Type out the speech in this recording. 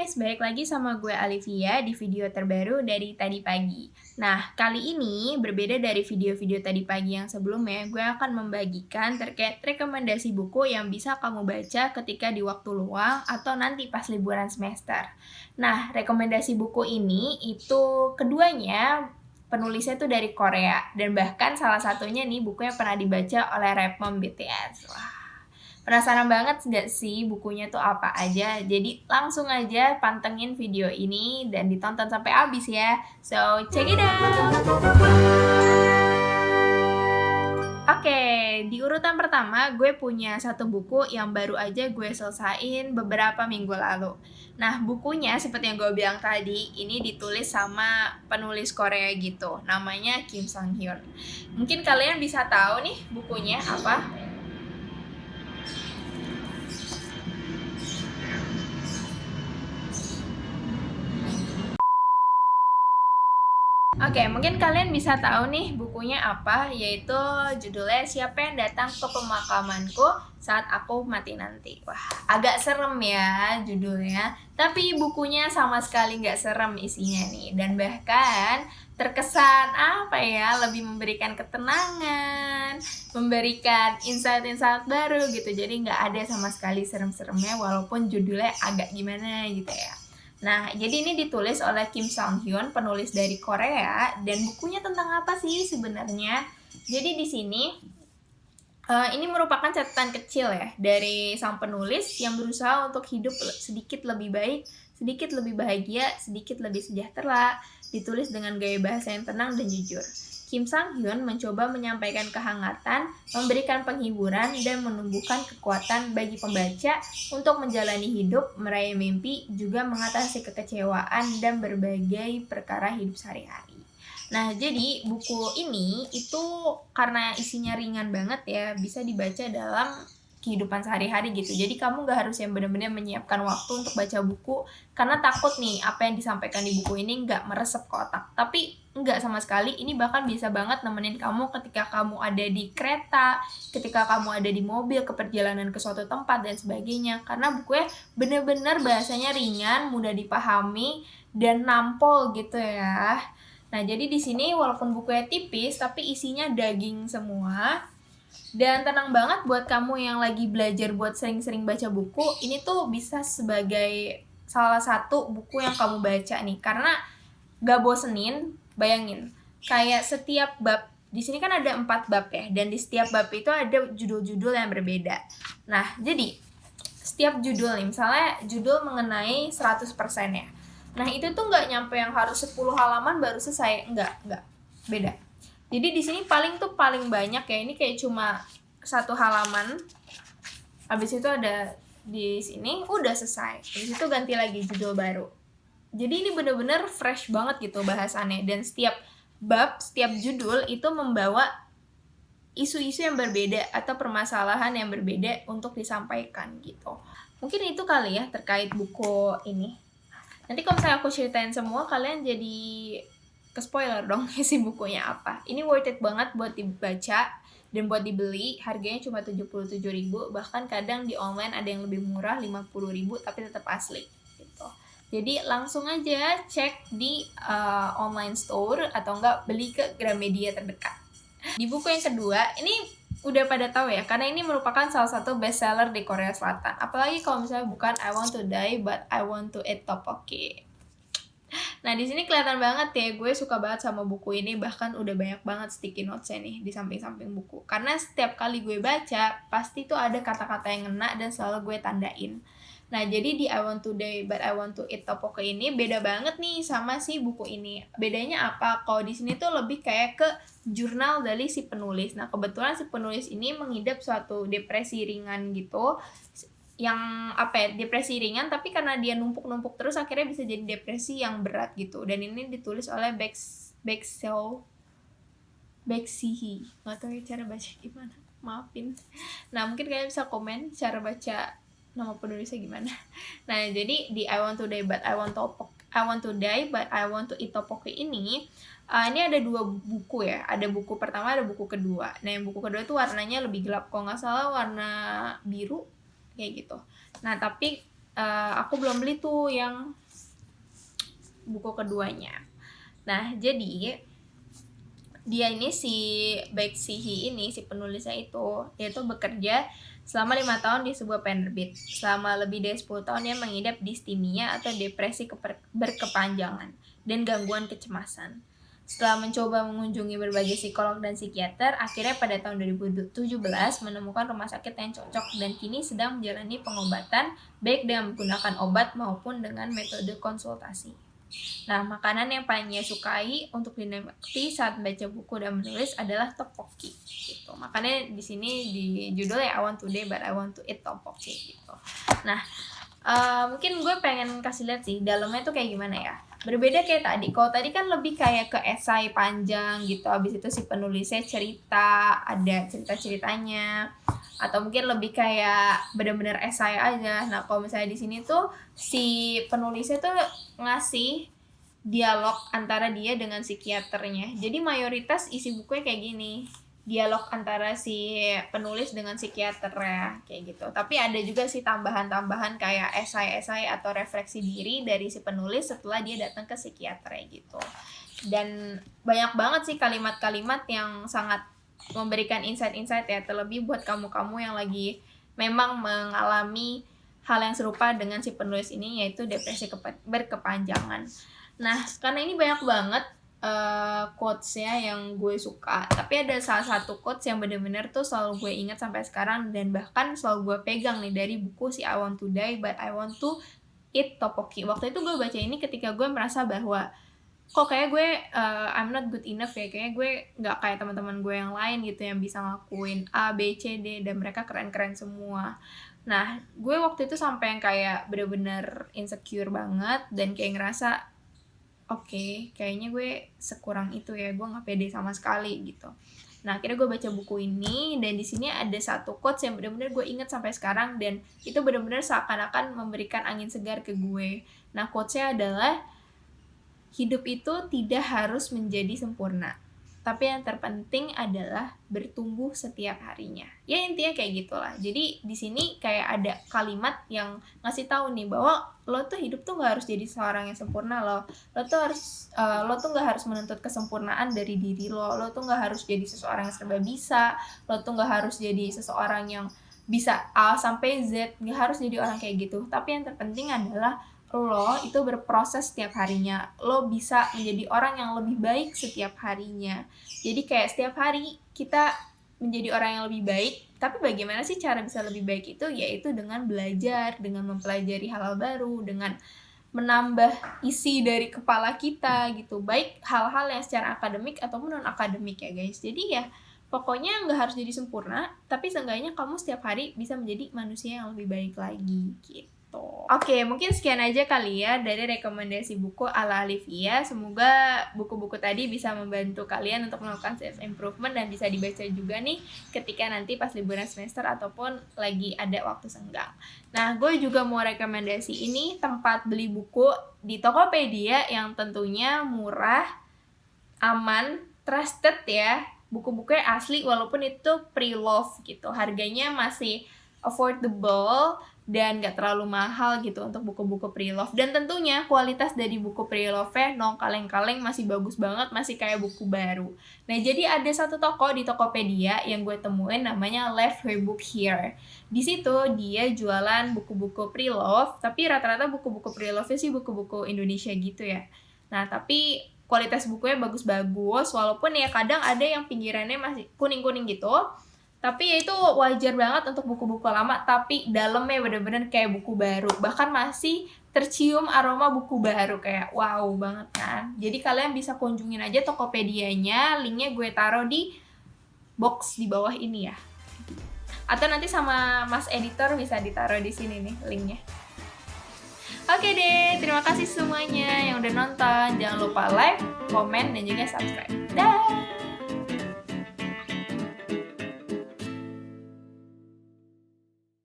guys, balik lagi sama gue Alivia di video terbaru dari tadi pagi. Nah, kali ini berbeda dari video-video tadi pagi yang sebelumnya, gue akan membagikan terkait rekomendasi buku yang bisa kamu baca ketika di waktu luang atau nanti pas liburan semester. Nah, rekomendasi buku ini itu keduanya penulisnya tuh dari Korea dan bahkan salah satunya nih bukunya pernah dibaca oleh rapper BTS. Wah, penasaran banget nggak sih bukunya tuh apa aja? Jadi langsung aja pantengin video ini dan ditonton sampai habis ya. So, check it out! Oke, di urutan pertama gue punya satu buku yang baru aja gue selesain beberapa minggu lalu. Nah, bukunya seperti yang gue bilang tadi, ini ditulis sama penulis Korea gitu. Namanya Kim Sang Hyun. Mungkin kalian bisa tahu nih bukunya apa? Oke, mungkin kalian bisa tahu nih bukunya apa, yaitu judulnya Siapa yang Datang ke Pemakamanku Saat Aku Mati Nanti. Wah, agak serem ya judulnya, tapi bukunya sama sekali nggak serem isinya nih. Dan bahkan terkesan apa ya, lebih memberikan ketenangan, memberikan insight-insight baru gitu. Jadi nggak ada sama sekali serem-seremnya walaupun judulnya agak gimana gitu ya. Nah, jadi ini ditulis oleh Kim Sang Hyun, penulis dari Korea, dan bukunya tentang apa sih sebenarnya? Jadi di sini ini merupakan catatan kecil ya dari sang penulis yang berusaha untuk hidup sedikit lebih baik, sedikit lebih bahagia, sedikit lebih sejahtera, ditulis dengan gaya bahasa yang tenang dan jujur. Kim Sang Hyun mencoba menyampaikan kehangatan, memberikan penghiburan, dan menumbuhkan kekuatan bagi pembaca untuk menjalani hidup, meraih mimpi, juga mengatasi kekecewaan dan berbagai perkara hidup sehari-hari. Nah, jadi buku ini itu karena isinya ringan banget ya, bisa dibaca dalam kehidupan sehari-hari gitu. Jadi kamu gak harus yang benar-benar menyiapkan waktu untuk baca buku karena takut nih apa yang disampaikan di buku ini gak meresep ke otak. Tapi enggak sama sekali, ini bahkan bisa banget nemenin kamu ketika kamu ada di kereta, ketika kamu ada di mobil, ke perjalanan ke suatu tempat dan sebagainya. Karena bukunya bener-bener bahasanya ringan, mudah dipahami, dan nampol gitu ya. Nah, jadi di sini walaupun bukunya tipis, tapi isinya daging semua. Dan tenang banget buat kamu yang lagi belajar buat sering-sering baca buku, ini tuh bisa sebagai salah satu buku yang kamu baca nih. Karena gak bosenin, bayangin. Kayak setiap bab, di sini kan ada 4 bab ya, dan di setiap bab itu ada judul-judul yang berbeda. Nah, jadi setiap judul nih, misalnya judul mengenai 100% ya. Nah, itu tuh gak nyampe yang harus 10 halaman baru selesai. Enggak, beda. Jadi di sini paling banyak ya, ini kayak cuma 1 halaman. Habis itu ada di sini udah selesai. Habis itu ganti lagi judul baru. Jadi ini bener-bener fresh banget gitu bahasannya, dan setiap bab, setiap judul itu membawa isu-isu yang berbeda atau permasalahan yang berbeda untuk disampaikan gitu. Mungkin itu kali ya terkait buku ini. Nanti kalau misalnya aku ceritain semua, kalian jadi ke-spoiler dong isi bukunya apa. Ini worth it banget buat dibaca dan buat dibeli. Harganya cuma 77.000, bahkan kadang di online ada yang lebih murah 50.000 tapi tetap asli gitu. Jadi langsung aja cek di online store atau enggak beli ke Gramedia terdekat. Di buku yang kedua, ini udah pada tahu ya, karena ini merupakan salah satu bestseller di Korea Selatan. Apalagi kalau misalnya bukan I Want to Die But I Want to Eat Tteokbokki. Nah, di sini kelihatan banget ya, gue suka banget sama buku ini, bahkan udah banyak banget sticky notes-nya nih di samping-samping buku. Karena setiap kali gue baca, pasti tuh ada kata-kata yang ngena dan selalu gue tandain. Nah, jadi di I Want to Die But I Want to Eat Tteokbokki ini beda banget nih sama si buku ini. Bedanya apa? Kalau di sini tuh lebih kayak ke jurnal dari si penulis. Nah, kebetulan si penulis ini mengidap suatu depresi ringan gitu, yang depresi ringan, tapi karena dia numpuk-numpuk terus akhirnya bisa jadi depresi yang berat gitu. Dan ini ditulis oleh Baeksihi, nggak tahu ya cara baca gimana, maafin. Nah, mungkin kalian bisa komen cara baca nama penulisnya gimana. Nah, jadi di I Want to Die But I Want to Eat Tteokbokki ini ada 2 buku ya. Ada buku pertama, ada buku kedua. Nah, yang buku kedua itu warnanya lebih gelap, kalau nggak salah warna biru kayak gitu. Nah, tapi aku belum beli tuh yang buku keduanya. Nah, jadi dia ini si Baek Si-hee ini, si penulisnya itu, dia tuh bekerja selama 5 tahun di sebuah penerbit. Selama lebih dari 10 tahun dia mengidap distimia atau depresi berkepanjangan dan gangguan kecemasan. Setelah mencoba mengunjungi berbagai psikolog dan psikiater, akhirnya pada tahun 2017 menemukan rumah sakit yang cocok dan kini sedang menjalani pengobatan baik dengan menggunakan obat maupun dengan metode konsultasi. Nah, makanan yang paling dia sukai untuk dinikmati saat baca buku dan menulis adalah tteokbokki gitu. Makanya di sini di judulnya I want today but I want to eat tteokbokki gitu. Nah, mungkin gue pengen kasih lihat sih dalamnya tuh kayak gimana ya. Berbeda kayak tadi. Kalau tadi kan lebih kayak ke esai panjang gitu. Habis itu si penulisnya cerita, ada cerita-ceritanya. Atau mungkin lebih kayak benar-benar esai aja. Nah, kalau misalnya di sini tuh si penulisnya tuh ngasih dialog antara dia dengan psikiaternya. Jadi mayoritas isi bukunya kayak gini. Dialog antara si penulis dengan psikiater ya, kayak gitu. Tapi ada juga sih tambahan-tambahan kayak esai-esai atau refleksi diri dari si penulis setelah dia datang ke psikiater ya gitu. Dan banyak banget sih kalimat-kalimat yang sangat memberikan insight-insight ya, terlebih buat kamu-kamu yang lagi memang mengalami hal yang serupa dengan si penulis ini, yaitu depresi berkepanjangan. Nah, karena ini banyak banget quotes-nya yang gue suka, tapi ada salah satu quotes yang bener-bener tuh selalu gue ingat sampai sekarang dan bahkan selalu gue pegang nih dari buku si I Want to Die but I Want to Eat Tteokbokki. Waktu itu gue baca ini ketika gue merasa bahwa kok kayak gue I'm not good enough ya, kayaknya gue nggak kayak teman-teman gue yang lain gitu yang bisa ngelakuin A, B, C, D dan mereka keren-keren semua. Nah, gue waktu itu sampai yang kayak bener-bener insecure banget dan kayak ngerasa oke, kayaknya gue sekurang itu ya, gue nggak pede sama sekali gitu. Nah, akhirnya gue baca buku ini dan di sini ada satu quotes yang benar-benar gue ingat sampai sekarang dan itu benar-benar seakan-akan memberikan angin segar ke gue. Nah, quotesnya adalah hidup itu tidak harus menjadi sempurna, tapi yang terpenting adalah bertumbuh setiap harinya. Ya intinya kayak gitulah. Jadi di sini kayak ada kalimat yang ngasih tahu nih bahwa lo tuh hidup tuh nggak harus jadi seorang yang sempurna lo tuh harus lo tuh nggak harus menuntut kesempurnaan dari diri lo tuh nggak harus jadi seseorang yang serba bisa, lo tuh nggak harus jadi seseorang yang bisa A sampai Z, nggak harus jadi orang kayak gitu. Tapi yang terpenting adalah lo itu berproses setiap harinya, lo bisa menjadi orang yang lebih baik setiap harinya. Jadi kayak setiap hari kita menjadi orang yang lebih baik, tapi bagaimana sih cara bisa lebih baik itu? Yaitu dengan belajar, dengan mempelajari hal-hal baru, dengan menambah isi dari kepala kita gitu, baik hal-hal yang secara akademik ataupun non-akademik ya guys. Jadi ya pokoknya nggak harus jadi sempurna, tapi seenggaknya kamu setiap hari bisa menjadi manusia yang lebih baik lagi gitu. Oke, mungkin sekian aja kali ya dari rekomendasi buku ala Alivia. Semoga buku-buku tadi bisa membantu kalian untuk melakukan self improvement dan bisa dibaca juga nih ketika nanti pas liburan semester ataupun lagi ada waktu senggang. Nah, gue juga mau rekomendasi ini tempat beli buku di Tokopedia yang tentunya murah, aman, trusted ya. Buku-bukunya asli walaupun itu pre-love gitu. Harganya masih affordable dan gak terlalu mahal gitu untuk buku-buku pre-love. Dan tentunya kualitas dari buku pre-love-nya no kaleng-kaleng, masih bagus banget, masih kayak buku baru. Nah, jadi ada satu toko di Tokopedia yang gue temuin namanya Left Her Book Here. Di situ dia jualan buku-buku pre-love, tapi rata-rata buku-buku pre-love-nya sih buku-buku Indonesia gitu ya. Nah, tapi kualitas bukunya bagus-bagus, walaupun ya kadang ada yang pinggirannya masih kuning-kuning gitu. Tapi ya itu wajar banget untuk buku-buku lama, tapi dalamnya bener-bener kayak buku baru. Bahkan masih tercium aroma buku baru, kayak wow banget kan. Jadi kalian bisa kunjungin aja Tokopedia-nya, linknya gue taruh di box di bawah ini ya. Atau nanti sama Mas Editor bisa ditaruh di sini nih linknya. Oke deh, terima kasih semuanya yang udah nonton. Jangan lupa like, komen, dan juga subscribe. Dah!